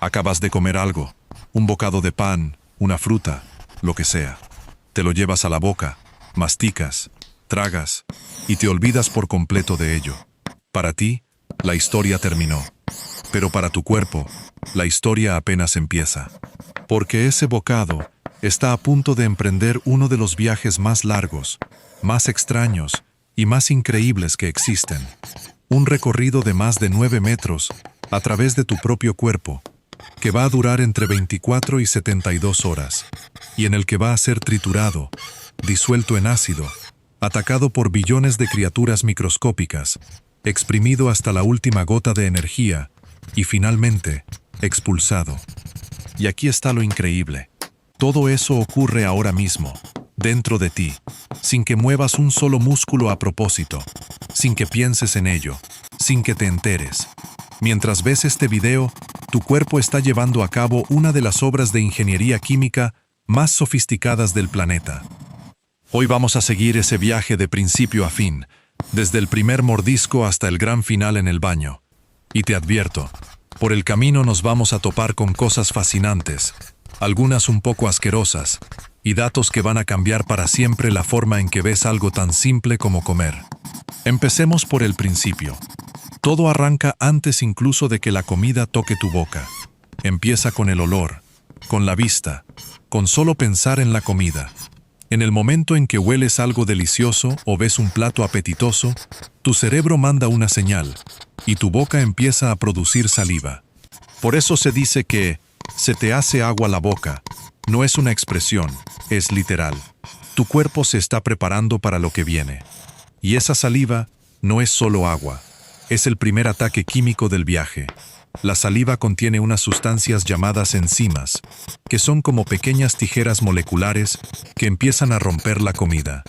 Acabas de comer algo, un bocado de pan, una fruta, lo que sea. Te lo llevas a la boca, masticas, tragas y te olvidas por completo de ello. Para ti, la historia terminó. Pero para tu cuerpo, la historia apenas empieza. Porque ese bocado está a punto de emprender uno de los viajes más largos, más extraños y más increíbles que existen. Un recorrido de más de 9 metros a través de tu propio cuerpo, que va a durar entre 24 y 72 horas, y en el que va a ser triturado, disuelto en ácido, atacado por billones de criaturas microscópicas, exprimido hasta la última gota de energía y finalmente expulsado. Y aquí está lo increíble. Todo eso ocurre ahora mismo, dentro de ti, sin que muevas un solo músculo a propósito, sin que pienses en ello, sin que te enteres. Mientras ves este video, tu cuerpo está llevando a cabo una de las obras de ingeniería química más sofisticadas del planeta. Hoy vamos a seguir ese viaje de principio a fin, desde el primer mordisco hasta el gran final en el baño. Y te advierto, por el camino nos vamos a topar con cosas fascinantes, algunas un poco asquerosas, y datos que van a cambiar para siempre la forma en que ves algo tan simple como comer. Empecemos por el principio. Todo arranca antes incluso de que la comida toque tu boca. Empieza con el olor, con la vista, con solo pensar en la comida. En el momento en que hueles algo delicioso o ves un plato apetitoso, tu cerebro manda una señal, y tu boca empieza a producir saliva. Por eso se dice que se te hace agua la boca. No es una expresión, es literal. Tu cuerpo se está preparando para lo que viene. Y esa saliva no es solo agua. Es el primer ataque químico del viaje. La saliva contiene unas sustancias llamadas enzimas, que son como pequeñas tijeras moleculares que empiezan a romper la comida.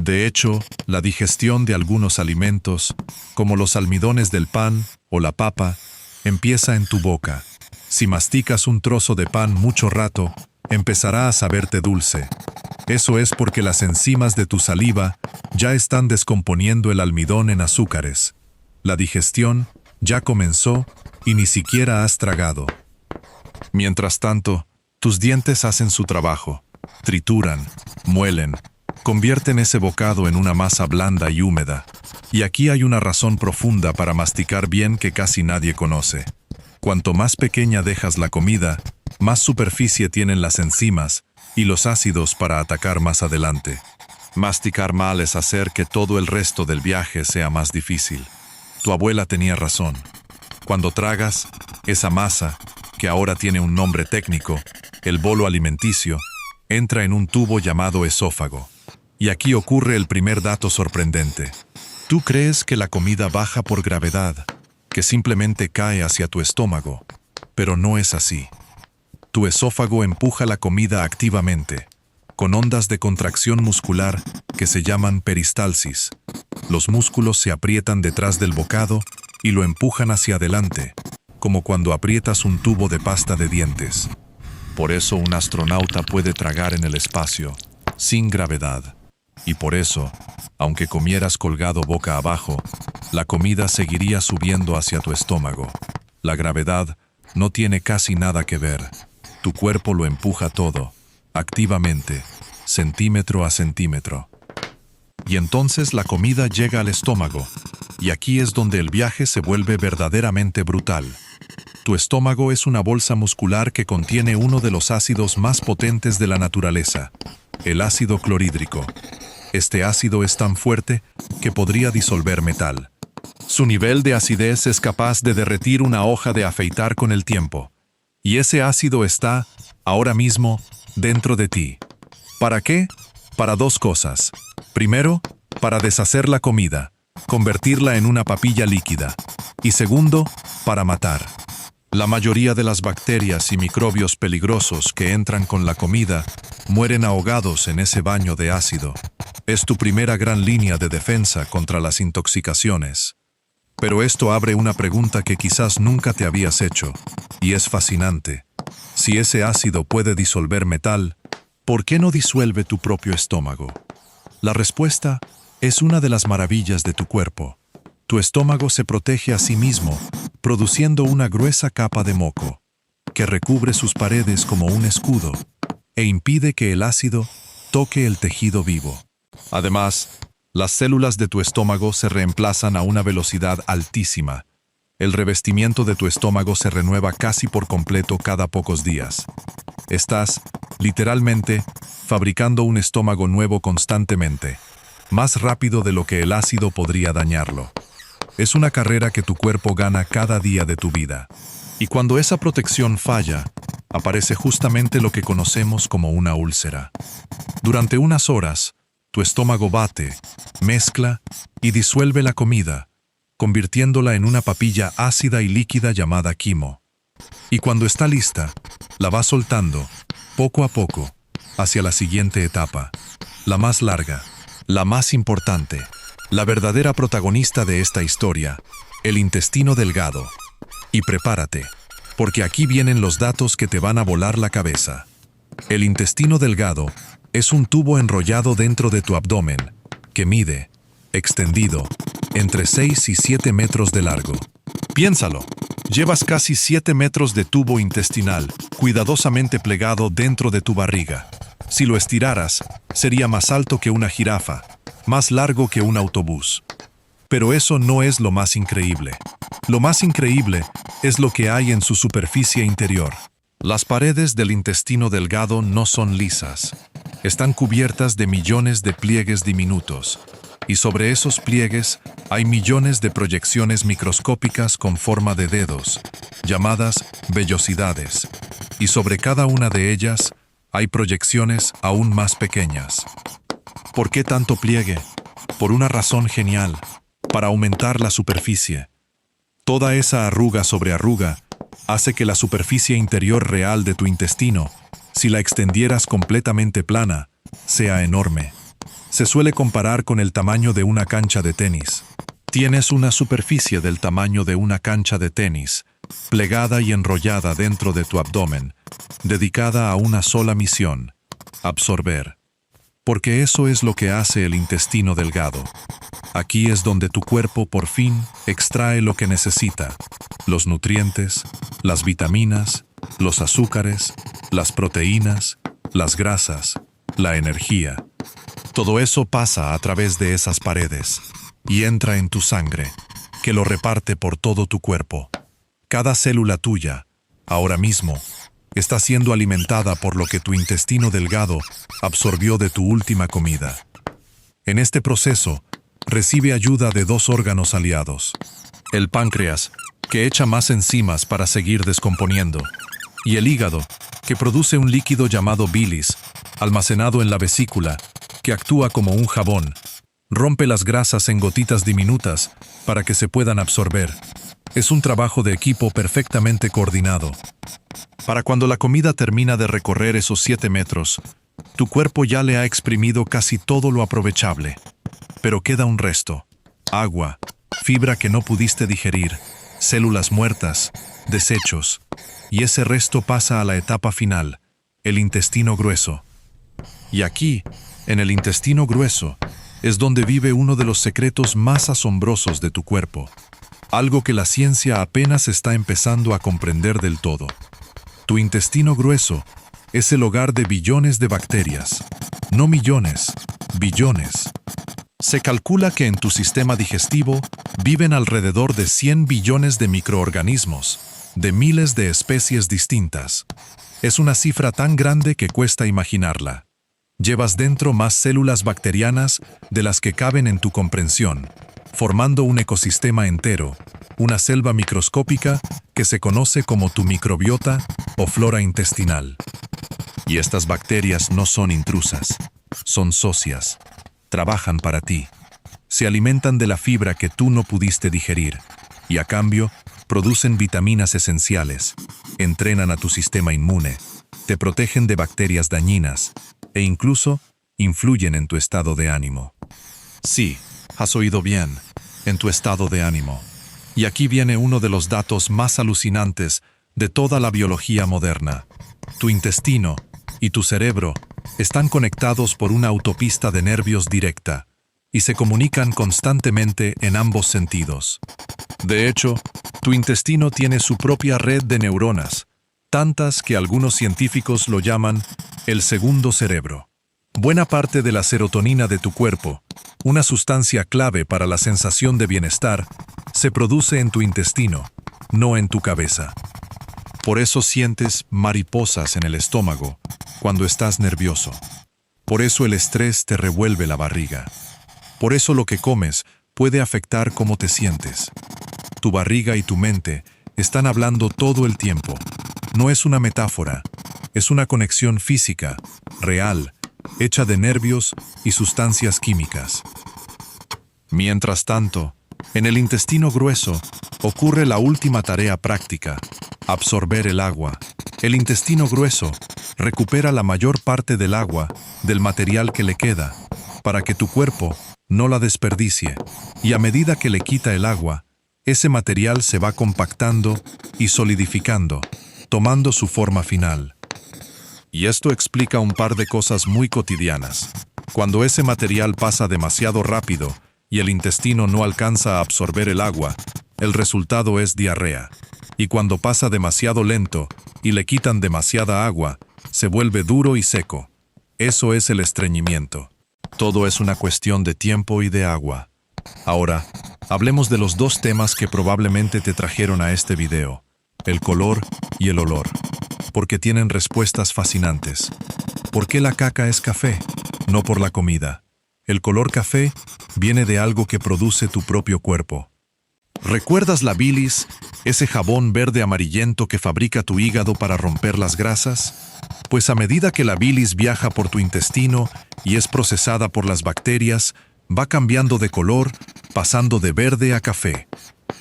De hecho, la digestión de algunos alimentos, como los almidones del pan o la papa, empieza en tu boca. Si masticas un trozo de pan mucho rato, empezará a saberte dulce. Eso es porque las enzimas de tu saliva ya están descomponiendo el almidón en azúcares. La digestión ya comenzó y ni siquiera has tragado. Mientras tanto, tus dientes hacen su trabajo. Trituran, muelen, convierten ese bocado en una masa blanda y húmeda. Y aquí hay una razón profunda para masticar bien que casi nadie conoce. Cuanto más pequeña dejas la comida, más superficie tienen las enzimas y los ácidos para atacar más adelante. Masticar mal es hacer que todo el resto del viaje sea más difícil. Tu abuela tenía razón. Cuando tragas, esa masa, que ahora tiene un nombre técnico, el bolo alimenticio, entra en un tubo llamado esófago. Y aquí ocurre el primer dato sorprendente. Tú crees que la comida baja por gravedad, que simplemente cae hacia tu estómago, pero no es así. Tu esófago empuja la comida activamente, con ondas de contracción muscular que se llaman peristalsis. Los músculos se aprietan detrás del bocado y lo empujan hacia adelante, como cuando aprietas un tubo de pasta de dientes. Por eso un astronauta puede tragar en el espacio, sin gravedad. Y por eso, aunque comieras colgado boca abajo, la comida seguiría subiendo hacia tu estómago. La gravedad no tiene casi nada que ver. Tu cuerpo lo empuja todo, activamente, centímetro a centímetro. Y entonces la comida llega al estómago, y aquí es donde el viaje se vuelve verdaderamente brutal. Tu estómago es una bolsa muscular que contiene uno de los ácidos más potentes de la naturaleza, el ácido clorhídrico. Este ácido es tan fuerte que podría disolver metal. Su nivel de acidez es capaz de derretir una hoja de afeitar con el tiempo. Y ese ácido está, ahora mismo, dentro de ti. ¿Para qué? Para dos cosas. Primero, para deshacer la comida, convertirla en una papilla líquida. Y segundo, para matar. La mayoría de las bacterias y microbios peligrosos que entran con la comida mueren ahogados en ese baño de ácido. Es tu primera gran línea de defensa contra las intoxicaciones. Pero esto abre una pregunta que quizás nunca te habías hecho, y es fascinante. Si ese ácido puede disolver metal, ¿por qué no disuelve tu propio estómago? La respuesta es una de las maravillas de tu cuerpo. Tu estómago se protege a sí mismo, produciendo una gruesa capa de moco. que recubre sus paredes como un escudo e impide que el ácido toque el tejido vivo. Además, las células de tu estómago se reemplazan a una velocidad altísima. El revestimiento de tu estómago se renueva casi por completo cada pocos días. Estás, literalmente, fabricando un estómago nuevo constantemente, más rápido de lo que el ácido podría dañarlo. Es una carrera que tu cuerpo gana cada día de tu vida. Y cuando esa protección falla, aparece justamente lo que conocemos como una úlcera. Durante unas horas, tu estómago bate, mezcla y disuelve la comida, convirtiéndola en una papilla ácida y líquida llamada quimo. Y cuando está lista, la va soltando, poco a poco, hacia la siguiente etapa, la más larga, la más importante, la verdadera protagonista de esta historia, el intestino delgado. Y prepárate, porque aquí vienen los datos que te van a volar la cabeza. El intestino delgado es un tubo enrollado dentro de tu abdomen, que mide, extendido, entre 6 y 7 metros de largo. Piénsalo, llevas casi 7 metros de tubo intestinal, cuidadosamente plegado dentro de tu barriga. Si lo estiraras, sería más alto que una jirafa, más largo que un autobús. Pero eso no es lo más increíble. Lo más increíble es lo que hay en su superficie interior. Las paredes del intestino delgado no son lisas. Están cubiertas de millones de pliegues diminutos. Y sobre esos pliegues hay millones de proyecciones microscópicas con forma de dedos, llamadas vellosidades. Y sobre cada una de ellas hay proyecciones aún más pequeñas. ¿Por qué tanto pliegue? Por una razón genial, para aumentar la superficie. Toda esa arruga sobre arruga hace que la superficie interior real de tu intestino, si la extendieras completamente plana, sea enorme. Se suele comparar con el tamaño de una cancha de tenis. Tienes una superficie del tamaño de una cancha de tenis, plegada y enrollada dentro de tu abdomen, dedicada a una sola misión: absorber. Porque eso es lo que hace el intestino delgado. Aquí es donde tu cuerpo por fin extrae lo que necesita: los nutrientes, las vitaminas, los azúcares, las proteínas, las grasas, la energía. Todo eso pasa a través de esas paredes y entra en tu sangre, que lo reparte por todo tu cuerpo. Cada célula tuya, ahora mismo, está siendo alimentada por lo que tu intestino delgado absorbió de tu última comida. En este proceso, recibe ayuda de dos órganos aliados: el páncreas, que echa más enzimas para seguir descomponiendo, y el hígado, que produce un líquido llamado bilis, almacenado en la vesícula, que actúa como un jabón, rompe las grasas en gotitas diminutas para que se puedan absorber. Es un trabajo de equipo perfectamente coordinado. Para cuando la comida termina de recorrer esos 7 metros, tu cuerpo ya le ha exprimido casi todo lo aprovechable. Pero queda un resto: agua, fibra que no pudiste digerir, células muertas, desechos. Y ese resto pasa a la etapa final, el intestino grueso. Y aquí, en el intestino grueso, es donde vive uno de los secretos más asombrosos de tu cuerpo, algo que la ciencia apenas está empezando a comprender del todo. Tu intestino grueso es el hogar de billones de bacterias, no millones, billones. Se calcula que en tu sistema digestivo viven alrededor de 100 billones de microorganismos, de miles de especies distintas. Es una cifra tan grande que cuesta imaginarla. Llevas dentro más células bacterianas de las que caben en tu comprensión, formando un ecosistema entero, una selva microscópica que se conoce como tu microbiota o flora intestinal. Y estas bacterias no son intrusas, son socias, trabajan para ti, se alimentan de la fibra que tú no pudiste digerir, y a cambio producen vitaminas esenciales, entrenan a tu sistema inmune, te protegen de bacterias dañinas, e incluso influyen en tu estado de ánimo. Sí, has oído bien, en tu estado de ánimo. Y aquí viene uno de los datos más alucinantes de toda la biología moderna. Tu intestino y tu cerebro están conectados por una autopista de nervios directa y se comunican constantemente en ambos sentidos. De hecho, tu intestino tiene su propia red de neuronas, tantas que algunos científicos lo llaman el segundo cerebro. Buena parte de la serotonina de tu cuerpo, una sustancia clave para la sensación de bienestar, se produce en tu intestino, no en tu cabeza. Por eso sientes mariposas en el estómago cuando estás nervioso. Por eso el estrés te revuelve la barriga. Por eso lo que comes puede afectar cómo te sientes. Tu barriga y tu mente están hablando todo el tiempo. No es una metáfora, es una conexión física, real, hecha de nervios y sustancias químicas. Mientras tanto, en el intestino grueso ocurre la última tarea práctica: absorber el agua. El intestino grueso recupera la mayor parte del agua del material que le queda, para que tu cuerpo no la desperdicie, y a medida que le quita el agua, ese material se va compactando y solidificando, tomando su forma final. Y esto explica un par de cosas muy cotidianas. Cuando ese material pasa demasiado rápido y el intestino no alcanza a absorber el agua, el resultado es diarrea. Y cuando pasa demasiado lento y le quitan demasiada agua, se vuelve duro y seco. Eso es el estreñimiento. Todo es una cuestión de tiempo y de agua. Ahora, hablemos de los dos temas que probablemente te trajeron a este video: el color y el olor, porque tienen respuestas fascinantes. ¿Por qué la caca es café? No por la comida. El color café viene de algo que produce tu propio cuerpo. ¿Recuerdas la bilis, ese jabón verde amarillento que fabrica tu hígado para romper las grasas? Pues a medida que la bilis viaja por tu intestino y es procesada por las bacterias, va cambiando de color, pasando de verde a café.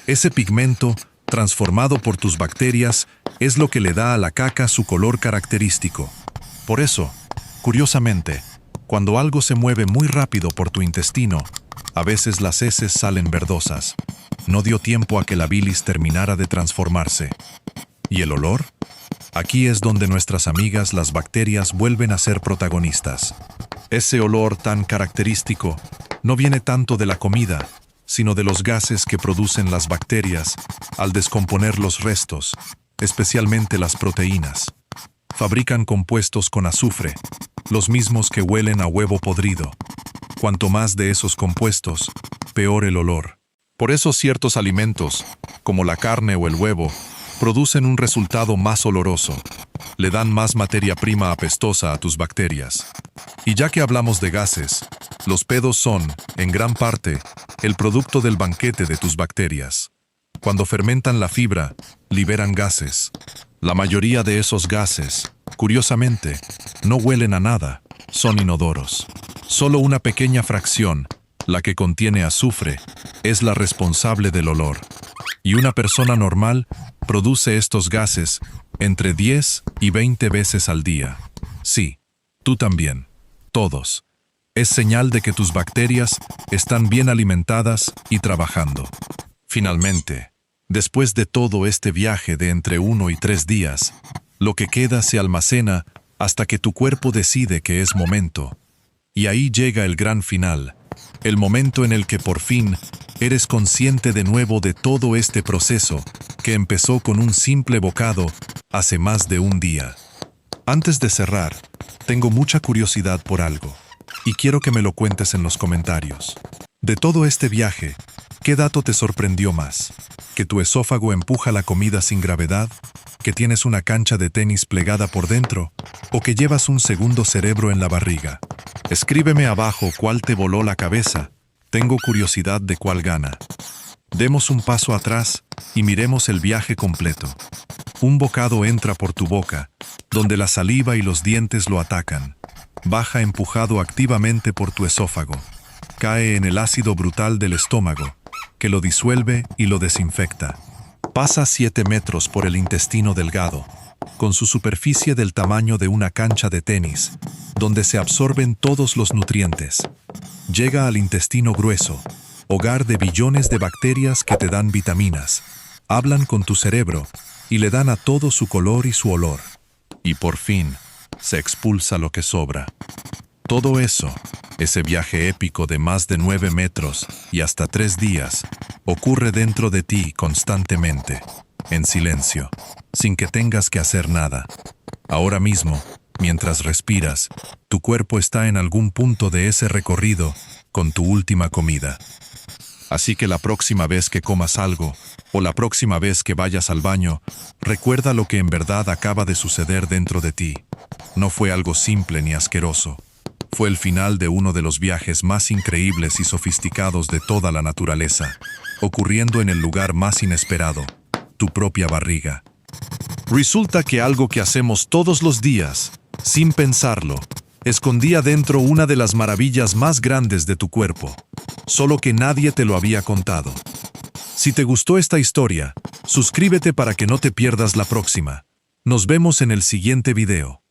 Ese pigmento, transformado por tus bacterias, es lo que le da a la caca su color característico. Por eso, curiosamente, cuando algo se mueve muy rápido por tu intestino, a veces las heces salen verdosas. No dio tiempo a que la bilis terminara de transformarse. ¿Y el olor? Aquí es donde nuestras amigas las bacterias vuelven a ser protagonistas. Ese olor tan característico no viene tanto de la comida, sino de los gases que producen las bacterias al descomponer los restos, especialmente las proteínas. Fabrican compuestos con azufre, los mismos que huelen a huevo podrido. Cuanto más de esos compuestos, peor el olor. Por eso ciertos alimentos, como la carne o el huevo, producen un resultado más oloroso. Le dan más materia prima apestosa a tus bacterias. Y ya que hablamos de gases, los pedos son, en gran parte, el producto del banquete de tus bacterias. Cuando fermentan la fibra, liberan gases. La mayoría de esos gases, curiosamente, no huelen a nada, son inodoros. Solo una pequeña fracción, la que contiene azufre, es la responsable del olor. Y una persona normal produce estos gases entre 10 y 20 veces al día. Sí, tú también. Todos. Es señal de que tus bacterias están bien alimentadas y trabajando. Finalmente, después de todo este viaje de entre 1 y 3 días, lo que queda se almacena hasta que tu cuerpo decide que es momento. Y ahí llega el gran final, el momento en el que por fin eres consciente de nuevo de todo este proceso que empezó con un simple bocado hace más de un día. Antes de cerrar, tengo mucha curiosidad por algo, y quiero que me lo cuentes en los comentarios. De todo este viaje, ¿qué dato te sorprendió más? ¿Que tu esófago empuja la comida sin gravedad? ¿Que tienes una cancha de tenis plegada por dentro? ¿O que llevas un segundo cerebro en la barriga? Escríbeme abajo cuál te voló la cabeza. Tengo curiosidad de cuál gana. Demos un paso atrás y miremos el viaje completo. Un bocado entra por tu boca, donde la saliva y los dientes lo atacan. Baja empujado activamente por tu esófago. Cae en el ácido brutal del estómago, que lo disuelve y lo desinfecta. Pasa 7 metros por el intestino delgado, con su superficie del tamaño de una cancha de tenis, donde se absorben todos los nutrientes. Llega al intestino grueso, hogar de billones de bacterias que te dan vitaminas, hablan con tu cerebro y le dan a todo su color y su olor. Y por fin, se expulsa lo que sobra. Todo eso, ese viaje épico de más de 9 metros y hasta 3 días, ocurre dentro de ti constantemente. en silencio, sin que tengas que hacer nada. Ahora mismo, mientras respiras, tu cuerpo está en algún punto de ese recorrido con tu última comida. Así que la próxima vez que comas algo, o la próxima vez que vayas al baño, recuerda lo que en verdad acaba de suceder dentro de ti. No fue algo simple ni asqueroso. Fue el final de uno de los viajes más increíbles y sofisticados de toda la naturaleza, ocurriendo en el lugar más inesperado, tu propia barriga. Resulta que algo que hacemos todos los días, sin pensarlo, escondía dentro una de las maravillas más grandes de tu cuerpo, solo que nadie te lo había contado. Si te gustó esta historia, suscríbete para que no te pierdas la próxima. Nos vemos en el siguiente video.